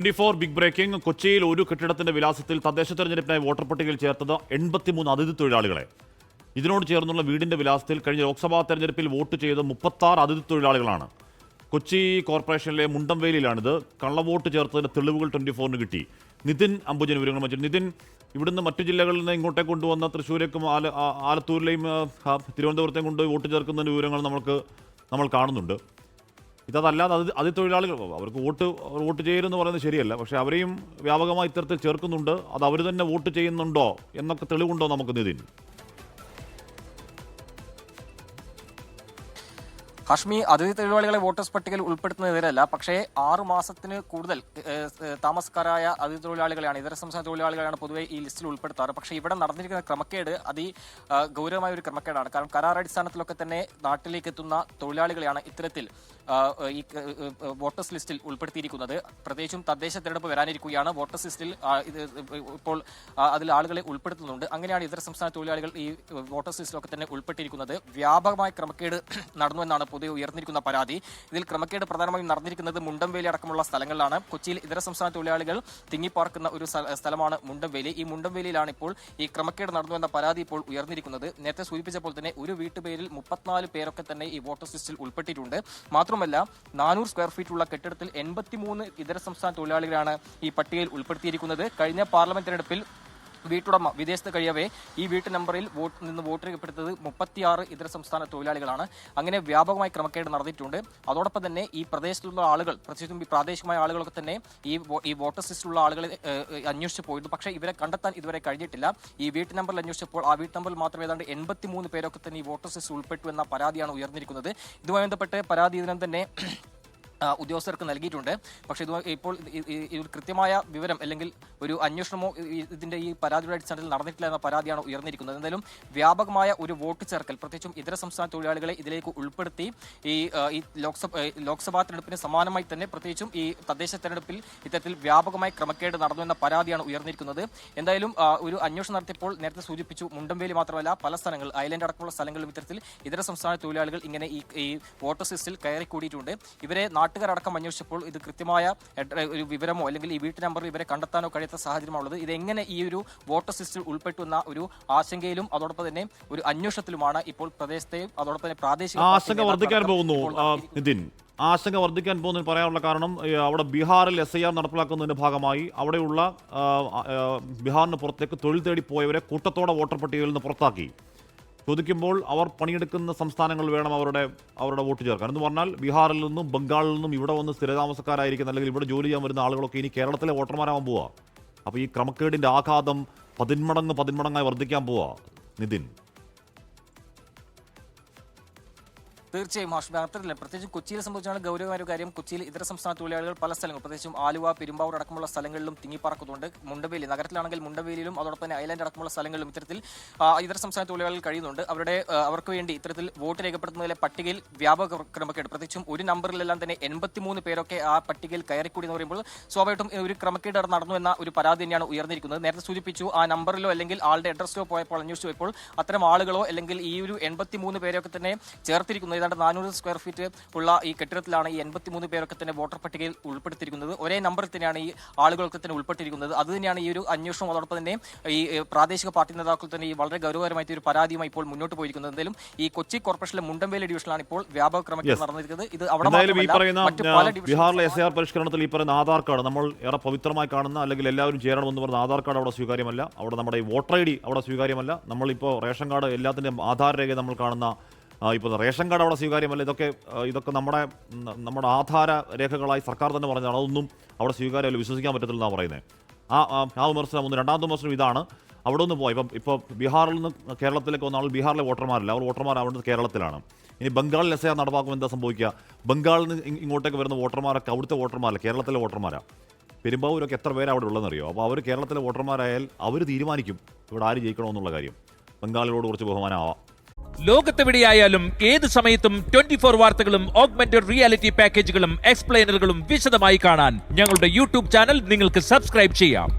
24 big breaking. കൊച്ചിയിൽ ഒരു കെട്ടിടത്തിന്റെ വിലാസത്തിൽ തദ്ദേശ തെരഞ്ഞെടുപ്പിനായി വോട്ടർ പട്ടികയിൽ ചേർത്തത് 83 അതിഥി തൊഴിലാളികളെ. ഇതിനോട് ചേർന്നുള്ള വീടിന്റെ വിലാസത്തിൽ കഴിഞ്ഞ ലോക്സഭാ തെരഞ്ഞെടുപ്പിൽ വോട്ട് ചെയ്ത 36 അതിഥി തൊഴിലാളികളാണ്. കൊച്ചി കോർപ്പറേഷനിലെ മുണ്ടംവേലിയിലാണിത്. കള്ളവോട്ട് ചേർത്തതിന്റെ തെളിവുകൾ 24-ന് കിട്ടി. നിതിൻ അംബുജൻ വിവരങ്ങൾ വെച്ചു. നിതിൻ, ഇവിടുന്ന് മറ്റു ജില്ലകളിൽ നിന്ന് ഇങ്ങോട്ടേക്ക് കൊണ്ടുവന്ന തൃശ്ശൂരേക്കും ആലത്തൂരിലെയും തിരുവനന്തപുരത്തെയും കൊണ്ടുപോയി വോട്ട് ചേർക്കുന്നതിന്റെ വിവരങ്ങൾ നമ്മൾ കാണുന്നുണ്ട്. ഇതല്ലാതെ അതിഥി തൊഴിലാളികൾ അവർക്ക് വോട്ട് ചെയ്യരുതെന്ന് പറയുന്നത് ശരിയല്ല, പക്ഷേ അവരെയും വ്യാപകമായി ഇത്തരത്തിൽ ചേർക്കുന്നുണ്ട്. അത് അവർ തന്നെ വോട്ട് ചെയ്യുന്നുണ്ടോ എന്നൊക്കെ തെളിവുണ്ടോ നമുക്ക് നിതിൻ? ഹാഷ്മി, അതിഥി തൊഴിലാളികളെ വോട്ടേഴ്സ് പട്ടികയിൽ ഉൾപ്പെടുത്തുന്നതിനെതിരല്ല, പക്ഷേ 6 മാസത്തിന് കൂടുതൽ താമസക്കാരായ അതിഥി തൊഴിലാളികളെയാണ്, ഇതര സംസ്ഥാന തൊഴിലാളികളാണ് പൊതുവെ ഈ ലിസ്റ്റിൽ ഉൾപ്പെടുത്താറ്. പക്ഷേ ഇവിടെ നടന്നിരിക്കുന്ന ക്രമക്കേട് ഗൗരവമായ ഒരു ക്രമക്കേടാണ്. കാരണം കരാറടിസ്ഥാനത്തിലൊക്കെ തന്നെ നാട്ടിലേക്ക് എത്തുന്ന തൊഴിലാളികളെയാണ് ഇത്തരത്തിൽ ഈ വോട്ടേഴ്സ് ലിസ്റ്റിൽ ഉൾപ്പെടുത്തിയിരിക്കുന്നത്. പ്രത്യേകിച്ചും തദ്ദേശ തെരഞ്ഞെടുപ്പ് വരാനിരിക്കുകയാണ്. വോട്ടേഴ്സ് ലിസ്റ്റിൽ ഇപ്പോൾ അതിൽ ആളുകളെ ഉൾപ്പെടുത്തുന്നുണ്ട്. അങ്ങനെയാണ് ഇതര സംസ്ഥാന തൊഴിലാളികൾ ഈ വോട്ടേഴ്സ് ലിസ്റ്റിലൊക്കെ തന്നെ ഉൾപ്പെട്ടിരിക്കുന്നത്. വ്യാപകമായ ക്രമക്കേട് നടന്നുവെന്നാണ് പൊതുവെ ഉയർന്നിരിക്കുന്ന പരാതി. ഇതിൽ ക്രമക്കേട് പ്രധാനമായും നടന്നിരിക്കുന്നത് മുണ്ടംവേലി അടക്കമുള്ള സ്ഥലങ്ങളിലാണ്. കൊച്ചിയിൽ ഇതര സംസ്ഥാന തൊഴിലാളികൾ തിങ്ങിപ്പാർക്കുന്ന ഒരു സ്ഥലമാണ് മുണ്ടംവേലി. ഈ മുണ്ടംവേലിയിലാണ് ഇപ്പോൾ ഈ ക്രമക്കേട് നടന്നുവെന്ന പരാതി ഇപ്പോൾ ഉയർന്നിരിക്കുന്നത്. നേരത്തെ സൂചിപ്പിച്ചപ്പോൾ തന്നെ ഒരു വീട്ടുപേരിൽ 34 പേരൊക്കെ തന്നെ ഈ വോട്ടേഴ്സ് ലിസ്റ്റിൽ ഉൾപ്പെട്ടിട്ടുണ്ട്. മാത്രമല്ല 400 സ്ക്വയർ ഫീറ്റ് ഉള്ള കെട്ടിടത്തിൽ 83 ഇതര സംസ്ഥാന തൊഴിലാളികളാണ് ഈ പട്ടികയിൽ ഉൾപ്പെടുത്തിയിരിക്കുന്നത്. കഴിഞ്ഞ പാർലമെന്റ് തെരഞ്ഞെടുപ്പിൽ വീട്ടുടമ വിദേശത്ത് കഴിയവേ ഈ വീട്ടു നമ്പറിൽ നിന്ന് വോട്ട് രേഖപ്പെടുത്തത് 36 ഇതര സംസ്ഥാന തൊഴിലാളികളാണ്. അങ്ങനെ വ്യാപകമായി ക്രമക്കേട് നടന്നിട്ടുണ്ട്. അതോടൊപ്പം തന്നെ ഈ പ്രദേശത്തുള്ള ആളുകൾ, പ്രത്യേകിച്ചും ഈ പ്രാദേശികമായ ആളുകളൊക്കെ തന്നെ ഈ വോട്ടേഴ്സ് ലിസ്റ്റിലുള്ള ആളുകളെ അന്വേഷിച്ച് പോയിരുന്നു. പക്ഷേ ഇവരെ കണ്ടെത്താൻ ഇതുവരെ കഴിഞ്ഞിട്ടില്ല. ഈ വീട്ടു നമ്പറിൽ അന്വേഷിച്ചപ്പോൾ ആ വീട്ടു നമ്പറിൽ മാത്രം ഏതാണ്ട് 83 പേരൊക്കെ തന്നെ ഈ വോട്ടേഴ്സ് ലിസ്റ്റിൽ ഉൾപ്പെട്ടു എന്ന പരാതിയാണ് ഉയർന്നിരിക്കുന്നത്. ഇതുമായി ബന്ധപ്പെട്ട് പരാതി ഇതിനും തന്നെ ഉദ്യോഗസ്ഥർക്ക് നൽകിയിട്ടുണ്ട്. പക്ഷേ ഇപ്പോൾ ഒരു കൃത്യമായ വിവരം അല്ലെങ്കിൽ ഒരു അന്വേഷണമോ ഇതിന്റെ ഈ പരാതിയുടെ അടിസ്ഥാനത്തിൽ നടന്നിട്ടില്ല എന്ന പരാതിയാണ് ഉയർന്നിരിക്കുന്നത്. എന്തായാലും വ്യാപകമായ ഒരു വോട്ട് ചേർക്കൽ, പ്രത്യേകിച്ചും ഇതര സംസ്ഥാന തൊഴിലാളികളെ ഇതിലേക്ക് ഉൾപ്പെടുത്തി ഈ ലോക്സഭാ തെരഞ്ഞെടുപ്പിന് സമാനമായി തന്നെ പ്രത്യേകിച്ചും ഈ തദ്ദേശ തെരഞ്ഞെടുപ്പിൽ ഇത്തരത്തിൽ വ്യാപകമായി ക്രമക്കേട് നടന്നു എന്ന പരാതിയാണ് ഉയർന്നിരിക്കുന്നത്. എന്തായാലും ഒരു അന്വേഷണം നടത്തിയപ്പോൾ നേരത്തെ സൂചിപ്പിച്ചു, മുണ്ടംവേലി മാത്രമല്ല പല സ്ഥലങ്ങൾ, ഐലൻഡ് അടക്കമുള്ള സ്ഥലങ്ങളിലും ഇത്തരത്തിൽ ഇതര സംസ്ഥാന തൊഴിലാളികൾ ഇങ്ങനെ ഈ വോട്ടേഴ്സ് ലിസ്റ്റിൽ കയറിക്കൂടിയിട്ടുണ്ട്. ഇവരെ നാട്ടുകാരടക്കം അന്വേഷിച്ചപ്പോൾ ഇത് കൃത്യമായ ഒരു വിവരമോ അല്ലെങ്കിൽ ഈ വീട്ടു നമ്പറിൽ ഇവരെ കണ്ടെത്താനോ കഴിയാത്ത സാഹചര്യമാണുള്ളത്. ഇതെങ്ങനെ ഈ ഒരു വോട്ടേഴ്സ് ലിസ്റ്റിൽ ഉൾപ്പെട്ടു എന്ന ഒരു ആശങ്കയിലും അതോടൊപ്പം തന്നെ ഒരു അന്വേഷണത്തിലുമാണ് ഇപ്പോൾ പ്രദേശത്തെയും അതോടൊപ്പം തന്നെ പ്രാദേശിക ആശങ്ക വർദ്ധിക്കാൻ പോകുന്നു. ആശങ്ക വർദ്ധിക്കാൻ പോകുന്നതിന് പറയാനുള്ള കാരണം, അവിടെ ബീഹാറിൽ SIR നടപ്പിലാക്കുന്നതിന്റെ ഭാഗമായി അവിടെയുള്ള ബീഹാറിന് പുറത്തേക്ക് തൊഴിൽ തേടി പോയവരെ കൂട്ടത്തോടെ വോട്ടർ പട്ടികയിൽ നിന്ന് പുറത്താക്കി. ചോദിക്കുമ്പോൾ അവർ പണിയെടുക്കുന്ന സംസ്ഥാനങ്ങൾ വേണം അവരുടെ വോട്ട് ചേർക്കാൻ എന്ന് പറഞ്ഞാൽ ബീഹാറിൽ നിന്നും ബംഗാളിൽ നിന്നും ഇവിടെ വന്ന് സ്ഥിരതാമസക്കാരായിരിക്കുന്ന അല്ലെങ്കിൽ ഇവിടെ ജോലി ചെയ്യാൻ വരുന്ന ആളുകളൊക്കെ ഇനി കേരളത്തിലെ വോട്ടർമാരാവാൻ പോവുക. അപ്പോൾ ഈ ക്രമക്കേടിന്റെ ആഘാതം പതിന്മടങ്ങായി വർദ്ധിക്കാൻ പോവുക. നിതിൻ, തീർച്ചയായും ഹാഷ്മി, അത്രയില്ല. പ്രത്യേകിച്ച് കൊച്ചിയെ സംബന്ധിച്ചാണ് ഗൗരവമായ ഒരു കാര്യം. കൊച്ചിയിൽ ഇതര സംസ്ഥാന തൊഴിലാളികൾ പല സ്ഥലങ്ങൾ, പ്രത്യേകിച്ചും ആലുവ, പെരുമ്പാവൂർ അടക്കമുള്ള സ്ഥലങ്ങളിലും തിങ്ങിപ്പാർക്കുന്നുണ്ട്. മുണ്ടവേലി നഗരത്തിലാണെങ്കിൽ മുണ്ടവേലിയിലും അതോടൊപ്പം തന്നെ ഐലൻഡ് അടക്കമുള്ള സ്ഥലങ്ങളിലും ഇത്തരത്തിൽ ഇതര സംസ്ഥാന തൊഴിലാളികൾ കഴിയുന്നുണ്ട്. അവർക്ക് വേണ്ടി ഇത്തരത്തിൽ വോട്ട് രേഖപ്പെടുത്തുന്നതിലെ പട്ടികയിൽ വ്യാപക ക്രമക്കേട്, പ്രത്യേകിച്ചും ഒരു നമ്പറിലെല്ലാം തന്നെ 83 പേരൊക്കെ ആ പട്ടികയിൽ കയറിക്കൂടി എന്ന് പറയുമ്പോൾ സ്വാഭാവികമായിട്ടും ഒരു ക്രമക്കേട് നടന്നു എന്ന ഒരു പരാതി തന്നെയാണ് ഉയർന്നിരിക്കുന്നത്. നേരത്തെ സൂചിപ്പിച്ചു, ആ നമ്പറിലോ അല്ലെങ്കിൽ ആളുടെ അഡ്രസ്സിലോ പോയപ്പോൾ അന്വേഷിച്ചു പോയപ്പോൾ അത്തരം ആളുകളോ അല്ലെങ്കിൽ ഈ ഒരു 83 പേരൊക്കെ തന്നെ ചേർത്തിരിക്കുന്നത്. ഏതാണ്ട് 400 സ്ക്വയർ ഫീറ്റ് ഉള്ള ഈ കെട്ടിടത്തിലാണ് ഈ 83 പേരൊക്കെ തന്നെ വോട്ടർ പട്ടികയിൽ ഉൾപ്പെടുത്തിയിരിക്കുന്നത്. ഒരേ നമ്പറിൽ തന്നെയാണ് ഈ ആളുകളൊക്കെ തന്നെ ഉൾപ്പെട്ടിരിക്കുന്നത്. അത് തന്നെയാണ് ഈ ഒരു അന്വേഷണം അതോടൊപ്പം തന്നെ ഈ പ്രാദേശിക പാർട്ടി നേതാക്കൾ തന്നെ ഈ വളരെ ഗൗരവകരമായിട്ട് ഒരു പരാതിയുമായി ഇപ്പോൾ മുന്നോട്ട് പോയിരിക്കുന്നത്. എന്തായാലും ഈ കൊച്ചി കോർപ്പറേഷനിലെ മുണ്ടംവേലി ഡിവിഷനിലാണ് ഇപ്പോൾ വ്യാപക ക്രമക്കേട് നടന്നിരിക്കുന്നത്. ഇത് ബീഹാറിലെ SIR പരിഷ്കരണത്തിൽ ഈ പറയുന്ന ആധാർ കാർഡ്, നമ്മൾ ഏറെ പവിത്രമായി കാണുന്ന അല്ലെങ്കിൽ എല്ലാവരും ചേരണമെന്ന് പറയുന്ന ആധാർ കാർഡ് അവിടെ സ്വീകാര്യമല്ല. അവിടെ നമ്മുടെ ഈ വോട്ടർ ID അവിടെ സ്വീകാര്യമല്ല. നമ്മളിപ്പോൾ റേഷൻ കാർഡ് എല്ലാത്തിൻ്റെയും ആധാർ രേഖ നമ്മൾ കാണുന്ന ഇപ്പോൾ റേഷൻ കാർഡ് അവിടെ സ്വീകാര്യമല്ല. ഇതൊക്കെ നമ്മുടെ ആധാര രേഖകളായി സർക്കാർ തന്നെ പറഞ്ഞതാണ്. അതൊന്നും അവിടെ സ്വീകാര്യമല്ല, വിശ്വസിക്കാൻ പറ്റത്തില്ലെന്നാണ് പറയുന്നത്. ആ വിമർശനം ഒന്ന്. രണ്ടാമത്തെ വിമർശനം ഇതാണ്, അവിടെ നിന്ന് പോയി ഇപ്പോൾ ബീഹാറിൽ നിന്ന് കേരളത്തിലേക്ക് വന്ന ആൾ ബീഹാറിലെ വോട്ടർമാരല്ല, അവർ വോട്ടർമാർ അവിടെ കേരളത്തിലാണ്. ഇനി ബംഗാളിൽ SIR നടപ്പാക്കുമ്പോൾ എന്താ സംഭവിക്കുക? ബംഗാളിൽ നിന്ന് ഇങ്ങോട്ടേക്ക് വരുന്ന വോട്ടർമാരൊക്കെ അവിടുത്തെ വോട്ടർമാരല്ല, കേരളത്തിലെ വോട്ടർമാരാണ്. പെരുമ്പാവൂരൊക്കെ എത്ര പേര് അവിടെ ഉള്ളതെന്നറിയോ? അപ്പോൾ അവർ കേരളത്തിലെ വോട്ടർമാരായാൽ അവർ തീരുമാനിക്കും ഇവിടെ ആര് ജയിക്കണമെന്നുള്ള കാര്യം. ബംഗാളിനോട് കുറച്ച് ബഹുമാനമാവാം. ലോകത്തെവിടെയായാലും ഏത് സമയത്തും 24 വാർത്തകളും ഓഗ്മെന്റഡ് റിയാലിറ്റി പാക്കേജുകളും എക്സ്പ്ലെയിനറുകളും വിശദമായി കാണാൻ ഞങ്ങളുടെ YouTube ചാനൽ നിങ്ങൾക്ക് സബ്സ്ക്രൈബ് ചെയ്യാം.